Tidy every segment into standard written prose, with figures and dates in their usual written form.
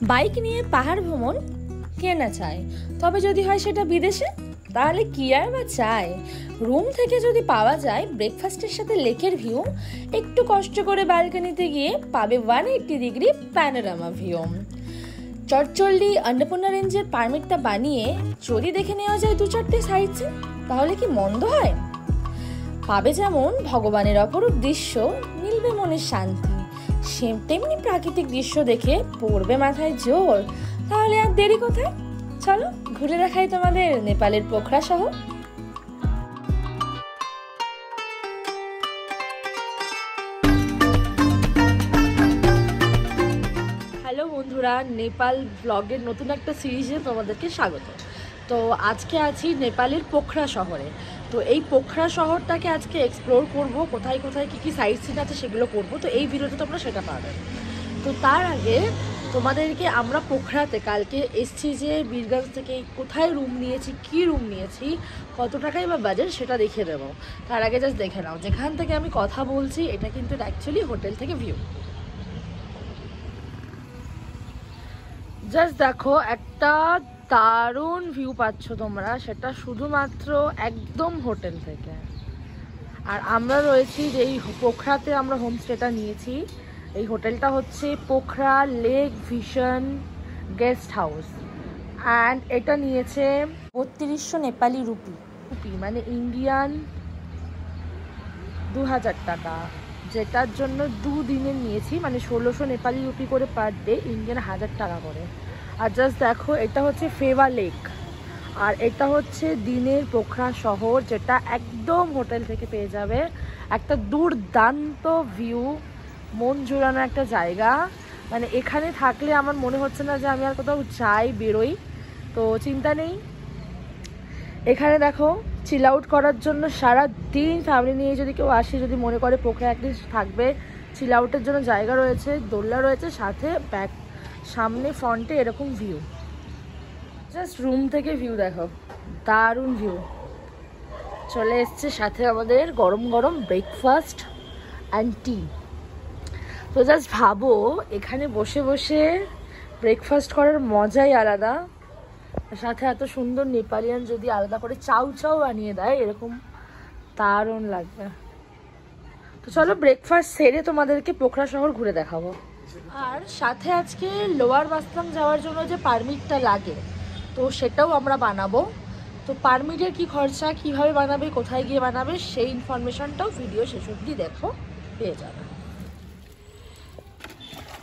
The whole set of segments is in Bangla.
বাইক নিয়ে পাহাড় ভ্রমণ কে না চায়, তবে যদি হয় সেটা বিদেশে, তাহলে কি আর বা চাই। রুম থেকে যদি পাওয়া যায় ব্রেকফাস্টের সাথে লেকের ভিউ, একটু কষ্ট করে ব্যালকনিতে গিয়ে পাবে 180 ডিগ্রি প্যানোরামা ভিউ। চটচল্ডি অন্নপূর্ণা রেঞ্জের পারমিটটা বানিয়ে যদি দেখে নেওয়া যায় 2-4টে সাইট সিন, তাহলে কি মন্দ হয়? পাবে যেমন ভগবানের অপরূপ দৃশ্য, মিলবে মনের শান্তি, তেমনি প্রাকৃতিক দৃশ্য দেখে পড়বে মাথায় জোর। তাহলে আর দেরি কোথায়, চলো ঘুরে দেখাই তোমাদের নেপালের পোখরা শহর। হ্যালো বন্ধুরা, নেপাল ব্লগের নতুন একটা সিরিজে তোমাদেরকে স্বাগত। তো আজকে আছি নেপালের পোখরা শহরে। তো এই পোখরা শহরটাকে আজকে এক্সপ্লোর করব, কোথায় কোথায় কী কী সাইট সিন আছে সেগুলো করব। তো এই ভিডিওতে তোমরা সেটা পাবে। তো তার আগে তোমাদেরকে আমরা পোখরাতে কালকে এসছি যে বীরগঞ্জ থেকে কোথায় রুম নিয়েছি, কি রুম নিয়েছি, কত টাকাই বা বাজেট সেটা দেখিয়ে দেবো। তার আগে জাস্ট দেখে নাও, যেখান থেকে আমি কথা বলছি এটা কিন্তু অ্যাকচুয়ালি হোটেল থেকে ভিউ। জাস্ট দেখো, একটা দারুণ ভিউ পাচ্ছ তোমরা, সেটা শুধুমাত্র একদম হোটেল থেকে। আর আমরা রয়েছি যেই পোখরাতে আমরা হোমস্টেটা নিয়েছি, এই হোটেলটা হচ্ছে Pokhara lake vision guest house. And এটা নিয়েছে 3200 নেপালি রুপি, মানে ইন্ডিয়ান 2000 টাকা, যেটার জন্য 2 দিনের নিয়েছি, মানে 1600 নেপালি রুপি করে পার ডে, ইন্ডিয়ান 1000 টাকা করে। আর জাস্ট দেখো, এটা হচ্ছে ফেভা লেক, আর এটা হচ্ছে দিনের পোখরা শহর, যেটা একদম হোটেল থেকে পেয়ে যাবে। একটা দুর্দান্ত ভিউ, মন জোড়ানো একটা জায়গা। মানে এখানে থাকলে আমার মনে হচ্ছে না যে আমি আর কোথাও যাই, বেরোই। তো চিন্তা নেই, এখানে দেখো চিল আউট করার জন্য সারা দিন ফ্যামিলি নিয়ে যদি কেউ আসে, যদি মনে করে পোখরা একদিন থাকবে, চিল আউটের জন্য জায়গা রয়েছে, দোলনা রয়েছে, সাথে ব্যাক সামনে ফ্রন্টে এরকম ভিউ। জাস্ট রুম থেকে ভিউ দেখো, দারুণ ভিউ। চলে এসছে সাথে আমাদের গরম গরম ব্রেকফাস্ট অ্যান্ড টি। তো জাস্ট ভাবো, এখানে বসে বসে ব্রেকফাস্ট করার মজাই আলাদা। সাথে এত সুন্দর নেপালিয়ান যদি আলাদা করে চাউ চাউ বানিয়ে দেয়, এরকম দারুণ লাগবে। তো চলো ব্রেকফাস্ট সেরে তোমাদেরকে পোখরা শহর ঘুরে দেখাবো। আর সাথে আজকে লোয়ার বাসলাম যাওয়ার জন্য যে পারমিটটা লাগে, তো সেটাও আমরা বানাবো। তো পারমিটের কি খরচা, কিভাবে বানাবে, কোথায় গিয়ে বানাবে, সেই ইনফরমেশনটাও ভিডিও শেষ অবধি দেখো, পেয়ে যাবে।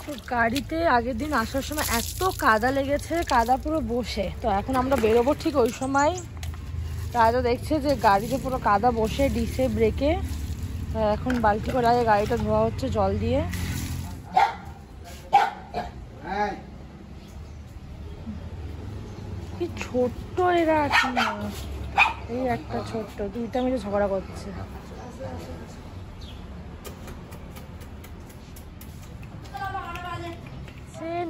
তো গাড়িতে আগের দিন আসার সময় এত কাদা লেগেছে, কাদা পুরো বসে। তো এখন আমরা বেরোবো ঠিক ওই সময়, রাজা দেখছে যে গাড়িতে পুরো কাদা বসে ডিসে ব্রেকে। এখন বালতি করে আগে গাড়িটা ধোয়া হচ্ছে জল দিয়ে। কি ছোট্ট এরা আছে না, এই একটা ছোট্ট, দুইটা মিলে ঝগড়া করছে।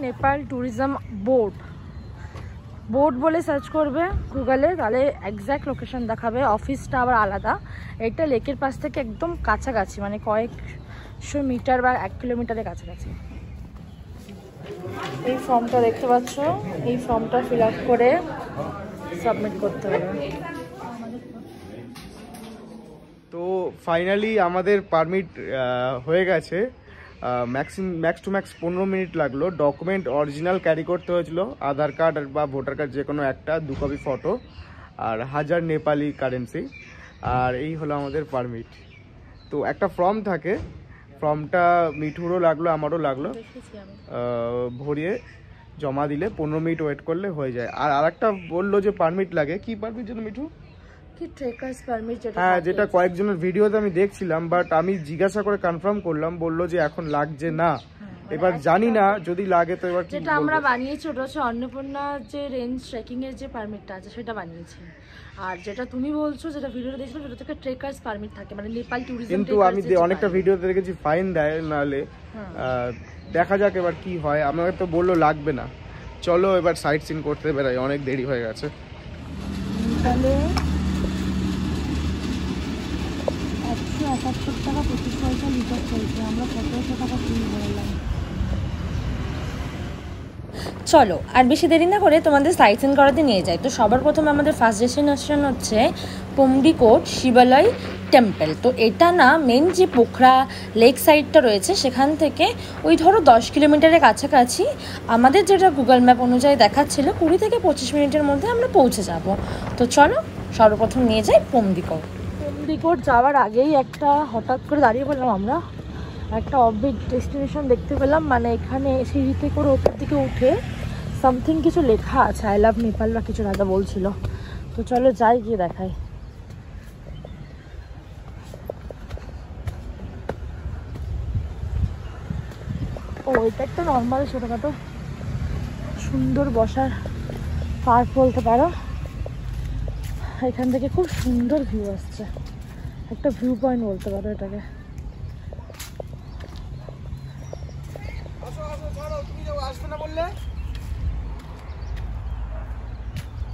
নেপাল ট্যুরিজম বোর্ড বলে সার্চ করবে গুগলে, তাহলে একজ্যাক্ট লোকেশন দেখাবে। অফিসটা আবার আলাদা। এটা লেকের পাশ থেকে একদম কাছাকাছি, মানে কয়েকশো মিটার বা 1 কিলোমিটারের কাছাকাছি। এই ফর্মটা দেখতে পাচ্ছ, এই ফর্মটা ফিল আপ করে সাবমিট করতে হবে। তো ফাইনালি আমাদের পারমিট হয়ে গেছে। ম্যাক্স টু ম্যাক্স 15 মিনিট লাগলো। ডকুমেন্ট অরিজিনাল ক্যারি করতে হয়েছিল, আধার কার্ড বা ভোটার কার্ড যে কোনো একটা, 2 কপি ফটো, আর 1000 নেপালি কারেন্সি। আর এই হলো আমাদের পারমিট। তো একটা ফর্ম থাকে, ফর্মটা মিঠুরও লাগলো, আমারও লাগলো, ভরিয়ে জমা দিলে 15 মিনিট ওয়েট করলে হয়ে যায়। আর আরেকটা বললো যে পারমিট লাগে, কি পারমিট যেন মিঠু? হ্যাঁ, যেটা কয়েকজনের ভিডিওতে আমি দেখছিলাম, বাট আমি জিজ্ঞাসা করে কনফার্ম করলাম, বললো যে এখন লাগছে না। এবার জানি না যদি লাগে তো এবার যেটা আমরা বানিয়েছি ওটা হচ্ছে অন্নপূর্ণা যে রেঞ্জ ট্রেকিং এর যে পারমিটটা আছে সেটা বানিয়েছি। আর যেটা তুমি বলছো, যেটা ভিডিওতে দেখছিলাম, সেটা থেকে ট্রেকার্স পারমিট থাকে, মানে নেপাল ট্যুরিজম। কিন্তু আমি অনেকটা ভিডিওতে দেখেছি ফাইন দেয়, নাহলে দেখা যাক এবার কি হয়। আমাকে তো বললো লাগবে না। চলো এবার সাইট সিন করতে বেরাই, অনেক দেরি হয়ে গেছে। তাহলে 171 টাকা 25 পয়সা লিটার চলছে, আমরা 1700 টাকা কিনে বললাম। চলো আর বেশি দেরি না করে তোমাদের সাইট সিন করাতে নিয়ে যাই। তো সবার প্রথমে আমাদের ফার্স্ট ডেস্টিনেশন হচ্ছে পুমডিকোট শিবালয় টেম্পল। তো এটা না মেন যে পোখরা লেক সাইডটা রয়েছে সেখান থেকে ওই ধরো 10 কিলোমিটারের কাছাকাছি, আমাদের যেটা গুগল ম্যাপ অনুযায়ী দেখাচ্ছিল 20 থেকে 25 মিনিটের মধ্যে আমরা পৌঁছে যাব। তো চলো সর্বপ্রথম নিয়ে যাই পুমডিকোট। পুমডিকোট যাওয়ার আগেই একটা হঠাৎ করে দাঁড়িয়ে পড়লাম আমরা, একটা অফবিট ডেস্টিনেশন দেখতে পেলাম। মানে এখানে সিঁড়িতে করে ওপর দিকে উঠে সামথিং কিছু লেখা আছে, আই লাভ নেপাল বা কিছু রাজা বলছিল। তো চলো যাই, গিয়ে দেখাই। ও এটা একটা নর্মাল ছোটোখাটো সুন্দর বসার পার্ক বলতে পারো। এখান থেকে খুব সুন্দর ভিউ আসছে, একটা ভিউ পয়েন্ট বলতে পারো এটাকে।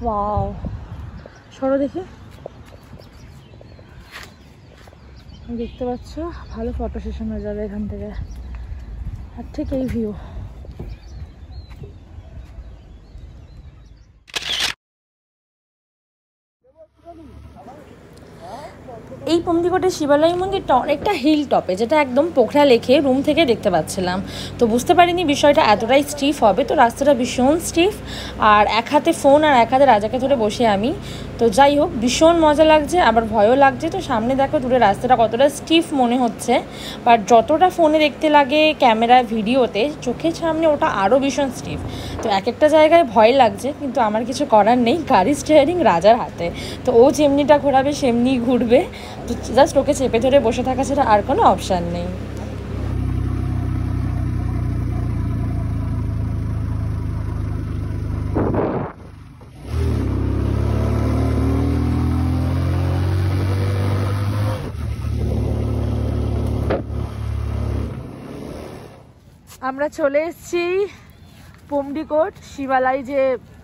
ওয়াও, সরো দেখি, দেখতে পাচ্ছ ভালো ফটো সেশন হয়ে যাবে এখান থেকে। আর ঠিক এই ভিউ। এই পুমডিকোটের শিবালয় মন্দিরটা অনেকটা হিল টপে, যেটা একদম পোখরা লেকে রুম থেকে দেখতে পাচ্ছিলাম। তো বুঝতে পারিনি বিষয়টা এতটাই স্টিফ হবে। তো রাস্তাটা ভীষণ স্টিফ, আর এক হাতে ফোন আর এক হাতে রাজাকে ধরে বসে আমি। তো যাই হোক, ভীষণ মজা লাগছে, আবার ভয়ও লাগছে। তো সামনে দেখো দূরে রাস্তাটা কতটা স্টিফ মনে হচ্ছে, বাট যতটা ফোনে দেখতে লাগে ক্যামেরা ভিডিওতে, চোখের সামনে ওটা আরও ভীষণ স্টিফ। তো এক একটা জায়গায় ভয় লাগছে, কিন্তু আমার কিছু করার নেই, গাড়ির স্টিয়ারিং রাজার হাতে। তো ও যেমনিটা ঘোরাবে সেমনি ঘুরবে। তো জাস্ট ওকে চেপে ধরে বসে থাকা ছাড়া আর কোনো অপশান নেই। আমরা চলে এসেছি পুমডিকোট শিবালয়, যে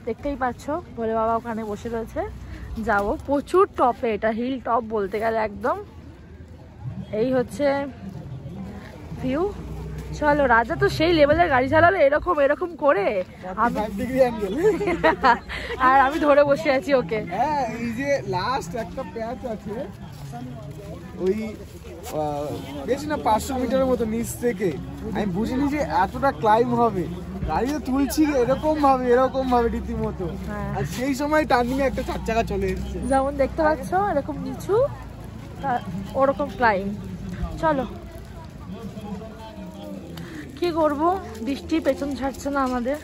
দেখতেই পাচ্ছ ভোলে বাবা ওখানে বসে রয়েছে। যাবো প্রচুর টপে, এটা হিল টপ বলতে গেলে একদম। এই হচ্ছে ভিউ। চলো, রাজা তো সেই লেভেলের গাড়ি চালাবে এরকম এরকম করে, আর আমি ধরে বসে আছি ওকে। হ্যাঁ, এই যে লাস্ট একটা প্যাচ আছে ওই বেশি না 500 মিটারের মতো নিচ থেকে, আমি বুঝিনি যে এতটা ক্লাইম্ব হবে। গাড়িতে তুলছি এরকম ভাবে রীতিমতো, আর সেই সময় টার্নিং এ একটা 4 চাকা চলে এসেছে। যেমন দেখতে পাচ্ছ এরকম নিচু, ওরকম ক্লাইম্ব। চলো, কি করবো, বৃষ্টি পেছন ছাড়ছে না আমাদের,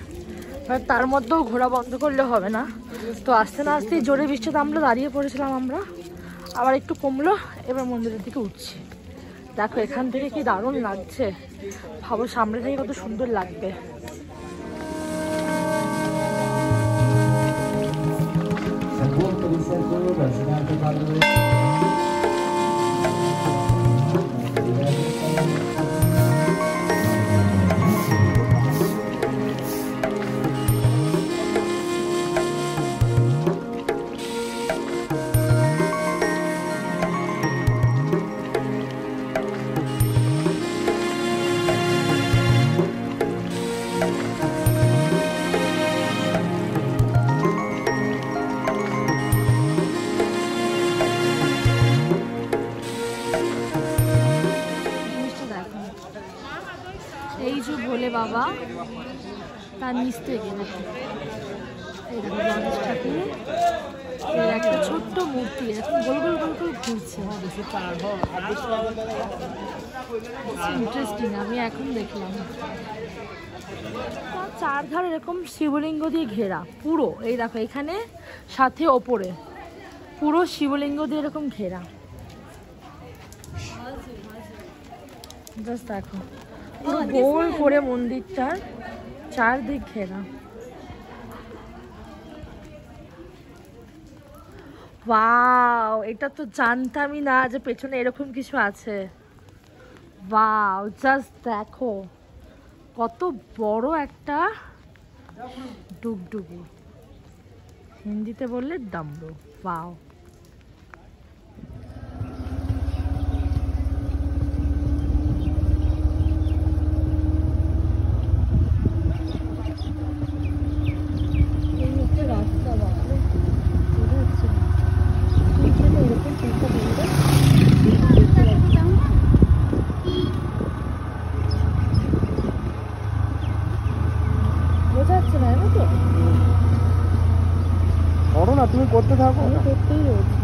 আর তার মধ্যেও ঘোরা বন্ধ করলে হবে না। তো আস্তে না আস্তেই জোরে বৃষ্টিতে আমরা দাঁড়িয়ে পড়েছিলাম, আমরা আবার একটু কমলো, এবার মন্দিরের দিকে উঠছি। দেখো এখান থেকে কি দারুণ লাগছে, ভাবো সামনে থেকে কত সুন্দর লাগবে। এই যে ভোলে বাবা, তার নিচ থেকে দেখো এই দেখো গণেশ ঠাকুরের একটা ছোট্ট মূর্তি এরকম গোল গোল গোল গোল ঘুরছে। ইন্টারেস্টিং, আমি এখন দেখলাম। চারধার এরকম শিবলিঙ্গ দিয়ে ঘেরা পুরো, এই দেখো এখানে সাথে ওপরে পুরো শিবলিঙ্গ দিয়ে এরকম ঘেরা। জাস্ট দেখো পুরো গোল করে মন্দিরটার চারদিক ঘেরা। ওয়াও, এটা তো জানতামই না যে পেছনে এরকম কিছু আছে। ওয়াও, জাস্ট দেখো কত বড় একটা ডুগডুগি, হিন্দিতে বললে ডামরু। ওয়াও, বোঝা যাচ্ছে না জানো তো, করো না, তুমি করতে থাকো। আমি করতেই রয়েছি।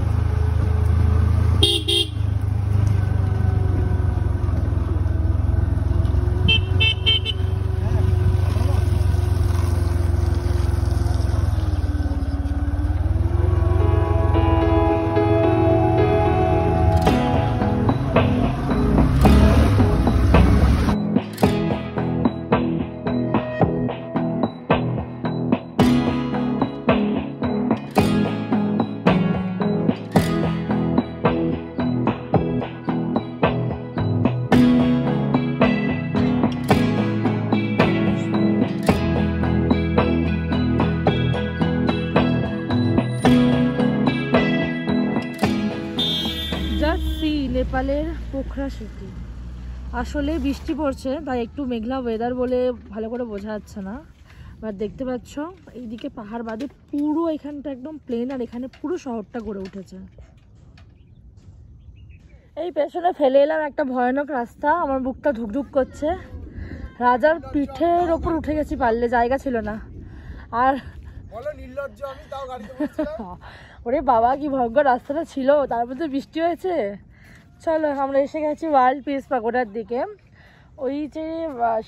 নেপালের পোখরা সিটি। আসলে বৃষ্টি পড়ছে তাই একটু মেঘলা ওয়েদার বলে ভালো করে বোঝা যাচ্ছে না, বাট দেখতে পাচ্ছ এইদিকে পাহাড় বাদে পুরো এখানটা একদম প্লেন, আর এখানে পুরো শহরটা গড়ে উঠেছে। এই পেছনে ফেলে এলাম একটা ভয়ানক রাস্তা, আমার বুকটা ধুকধুক করছে। রাজার পিঠের ওপর উঠে গেছি, পারলে জায়গা ছিল না। আর ওরে বাবা কি ভয়ঙ্কর রাস্তাটা ছিল, তার মধ্যে বৃষ্টি হয়েছে। চলো আমরা এসে গেছি ওয়ার্ল্ড পিস পাগোডার দিকে। ওই যে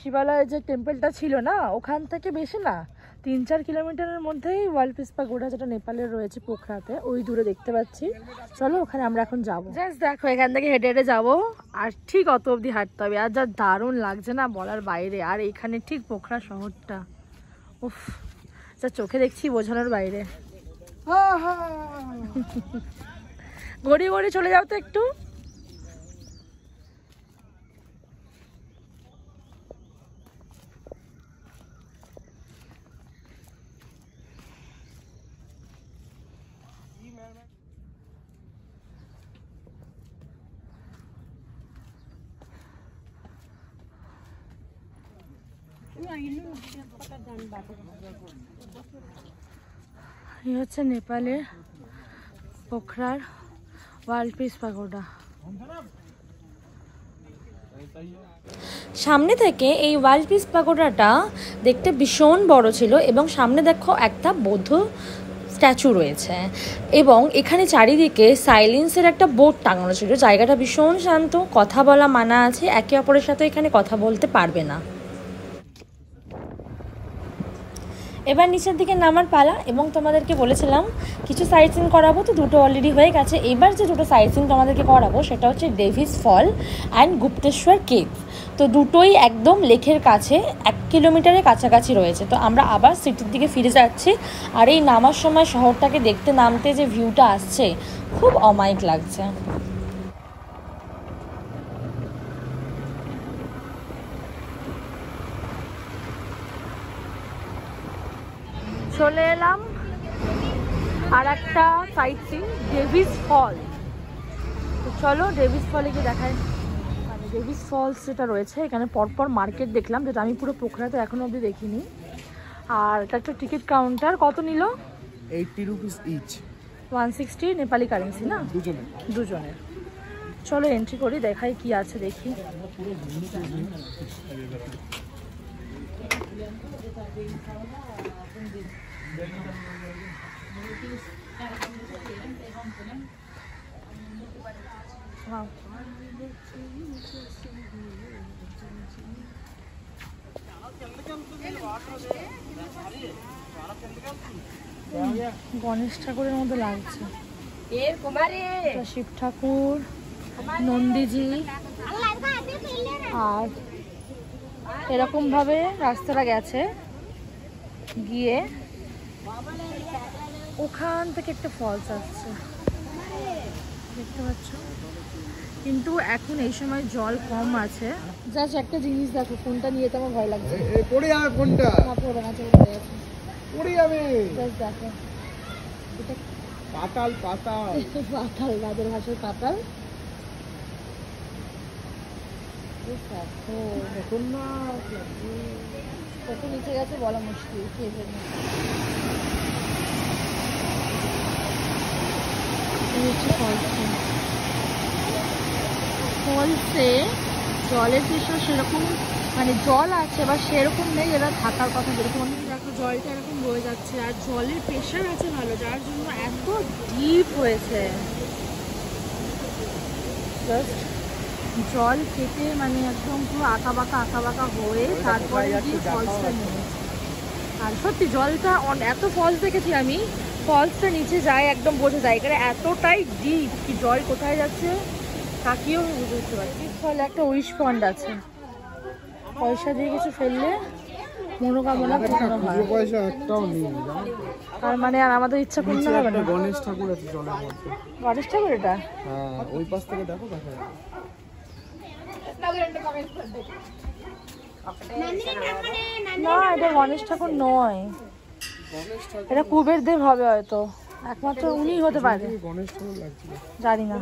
শিবালয়ের যে টেম্পলটা ছিল না, ওখান থেকে বেশি না 3-4 কিলোমিটারের মধ্যেই ওয়ার্ল্ড পিস পাগোডা, যেটা নেপালের রয়েছে পোখরাতে, ওই দূরে দেখতে পাচ্ছি। চলো ওখানে আমরা এখন যাবো। জাস্ট দেখো এখান থেকে হেঁটে হেঁটে যাবো, আর ঠিক অত অবধি হাঁটতে হবে। আর যা দারুণ লাগছে না বলার বাইরে। আর এখানে ঠিক পোখরা শহরটা, উফ, যা চোখে দেখছি বোঝানোর বাইরে। গড়িয়ে গড়িয়ে চলে যাও তো একটু। এই হচ্ছে নেপালের পোখরার ওয়ার্ল্ড পিস পাগোডা। সামনে থেকে এই ওয়ার্ল্ড পিস পাগোডাটা দেখতে ভীষণ বড় ছিল, এবং সামনে দেখো একটা বৌদ্ধ স্ট্যাচু রয়েছে, এবং এখানে চারিদিকে সাইলেন্সের একটা বোর্ড টাঙানো ছিল। জায়গাটা ভীষণ শান্ত, কথা বলা মানা আছে, একে অপরের সাথে এখানে কথা বলতে পারবে না। এবার নিচের দিকে নামার পালা, এবং তোমাদেরকে বলেছিলাম কিছু সাইট সিন করাবো, তো দুটো অলরেডি হয়ে গেছে। এবার যে দুটো সাইট সিন তোমাদেরকে করাবো সেটা হচ্ছে Davis fall and Gupteshwar cave. তো দুটোই একদম লেকের কাছে, 1 কিলোমিটারের কাছাকাছি রয়েছে। তো আমরা আবার সিটির দিকে ফিরে যাচ্ছি, আর এই নামার সময় শহরটাকে দেখতে নামতে যে ভিউটা আসছে খুব অমায়িক লাগছে। চলে এলাম আর একটা সাইট সিন, ডেভিস ফল। তো চলো ডেভিস ফলে গিয়ে দেখায়। মানে ডেভিস ফলস যেটা রয়েছে, এখানে পরপর মার্কেট দেখলাম, যেটা আমি পুরো পোখরাতে এখনো অবধি দেখিনি। আর এটা একটা টিকিট কাউন্টার। কত নিল? 80 রুপিস ইচ, 160 নেপালি কারেন্সি না, দুজনের। চলো এন্ট্রি করি, দেখাই কি আছে দেখি। গণেশ ঠাকুরের মতো লাগছে, শিব ঠাকুর, নন্দীজি, আর এরকম ভাবে রাস্তাটা গেছে গিয়ে ওখান থেকে একটা ফলস আসছে, দেখতে পাচ্ছ। কিন্তু এখন এই সময় জল কম আছে। জাস্ট একটা জিনিস দেখো, ফোনটা নিয়ে তো আমার ভয় লাগছে। পড়ে যাবে ফোনটা, না পড়বে না, চলে পড়ে যাচ্ছে, পড়ে যাবে। জাস্ট দেখো, এটা পাতাল পাতাল পাতাল, রাজের ভাষায় পাতাল। কত নিচে গেছে বলা মুশকিল। ফলসে জলের দৃশ্য সেরকম মানে জল আছে বা সেরকম নেই যেটা থাকার কথা, যেরকম দেখো জলটা এরকম বয়ে যাচ্ছে আর জলের প্রেশার আছে ভালো, যার জন্য এত ডিপ হয়েছে। জাস্ট জল কেটে মানে একদম পুরো আঁকা বাঁকা হয়ে তারপরে গিয়ে ফলসটা নেমেছে। আর সত্যি জলটা এত ফলস দেখেছি আমি, ফলসটা নিচে যায় একদম বোঝা যায়, এখানে এতটাই ডিপ কি জল কোথায় যাচ্ছে তাকিয়েও বুঝতে পারছি। ফলে একটা উইশ পন্ড আছে, পয়সা দিয়ে কিছু ফেললে মনোকামনা পূর্ণ হয়। পয়সা একটাও নেই, তার মানে আর আমাদের ইচ্ছা পূর্ণ হবে না। গণেশ ঠাকুর আছে জলের মধ্যে। গণেশ ঠাকুর এটা? হ্যাঁ, ওই পাশ থেকে দেখো দেখা যাবে। না, এটা গণেশ ঠাকুর নয়, এটা কুবের দেব হবে হয়তো, একমাত্র উনি হতে পারে। গণেশ ঠাকুর লাগছিল, জানি না।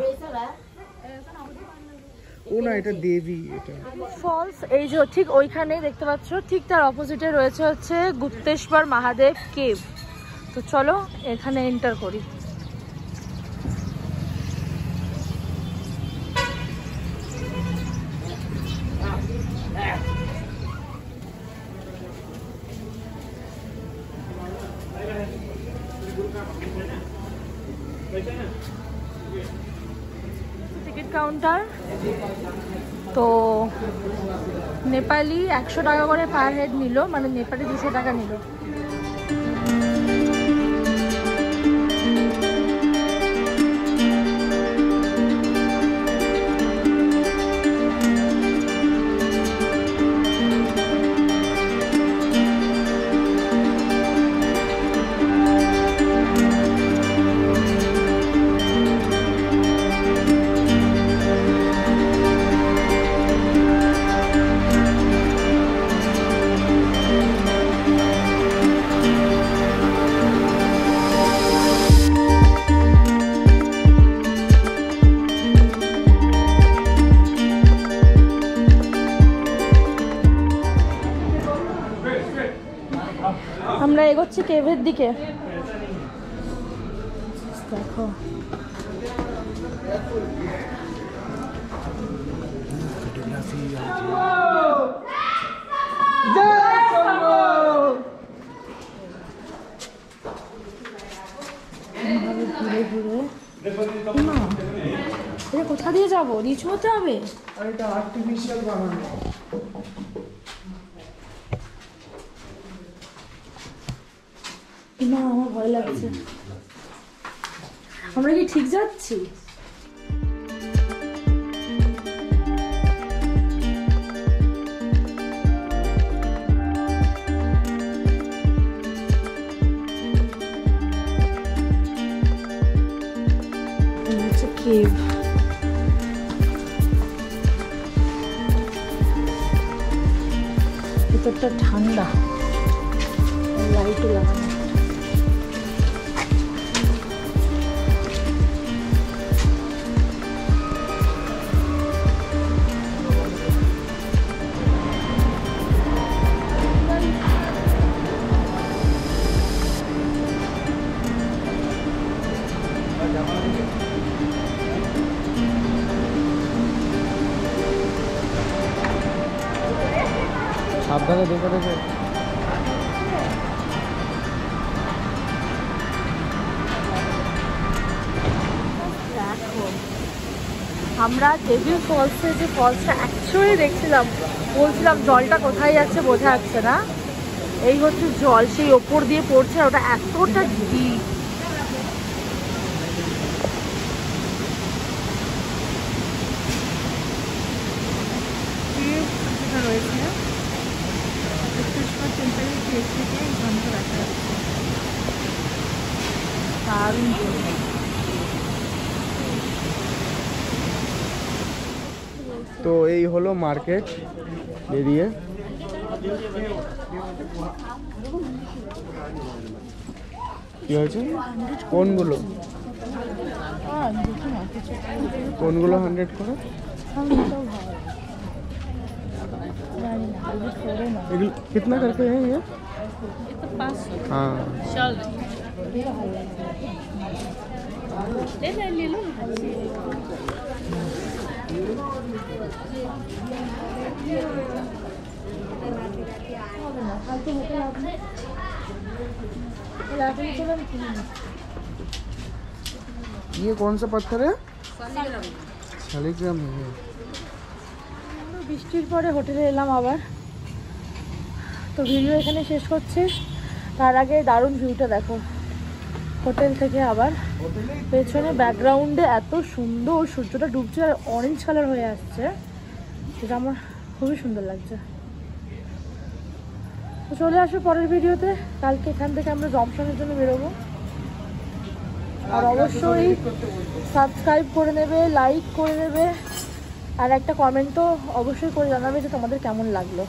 ও না, এটা দেবী। এটা ফলস এই যে ঠিক ওইখানেই দেখতে পাচ্ছ, ঠিক তার অপোজিটে রয়েছে হচ্ছে গুপ্তেশ্বর মহাদেব কেভ। তো চলো এখানে এন্টার করি। টিকিট কাউন্টার তো নেপালি 100 টাকা করে পার হেড নিল, মানে নেপালি 200 টাকা নিল। আমরা এগোচ্ছি কেভের দিকে। দেখো এটা কোথা দিয়ে যাবো? নিচু হতে হবে। এটা আর্টিফিশিয়াল বানানো। না, আমার ভয় লাগছে। আমরা কি ঠিক যাচ্ছি? কেভ ভিতরটা ঠান্ডা, লাইটও লাগানো। সাবধানে দেখে দেখে। দেখো আমরা ডেভিল ফলসে যে ফলসটা অ্যাকচুয়ালি দেখছিলাম, বলছিলাম জলটা কোথায় যাচ্ছে বোঝা যাচ্ছে না, এই হচ্ছে জল সেই ওপর দিয়ে পড়ছে, ওটা এতটা ডিপ। রয়েছে গুপ্তেশ্বর টেম্পলের কেভ থেকে এই ঘন্টা দেখা যাচ্ছে, দারুণ। তো এই হলো মার্কেট বেরিয়ে। কি হয়েছে? কোনগুলো কোনগুলো 100 করে? कितना करके है ये? हाँ, ले लो। হবে না, ফালতু হোটেল আপনি चलो हम किने निচ্ছি। ये कौन सा पत्थर है? शालिग्राम है। বৃষ্টির পরে হোটেলে এলাম আবার, তো ভিডিও এখানে শেষ করছি। তার আগে দারুণ ভিউটা দেখো হোটেল থেকে। আবার পেছনে ব্যাকগ্রাউন্ডে এত সুন্দর সূর্যটা ডুবছে আর অরেঞ্জ কালার হয়ে আসছে, যেটা আমার খুবই সুন্দর লাগছে। তো চলে আসো পরের ভিডিওতে। কালকে এখান থেকে আমরা জংশনের জন্য বেরোবো। আর অবশ্যই সাবস্ক্রাইব করে নেবে, লাইক করে নেবে, আর একটা কমেন্টও অবশ্যই করে জানাবে যে তোমাদের কেমন লাগলো।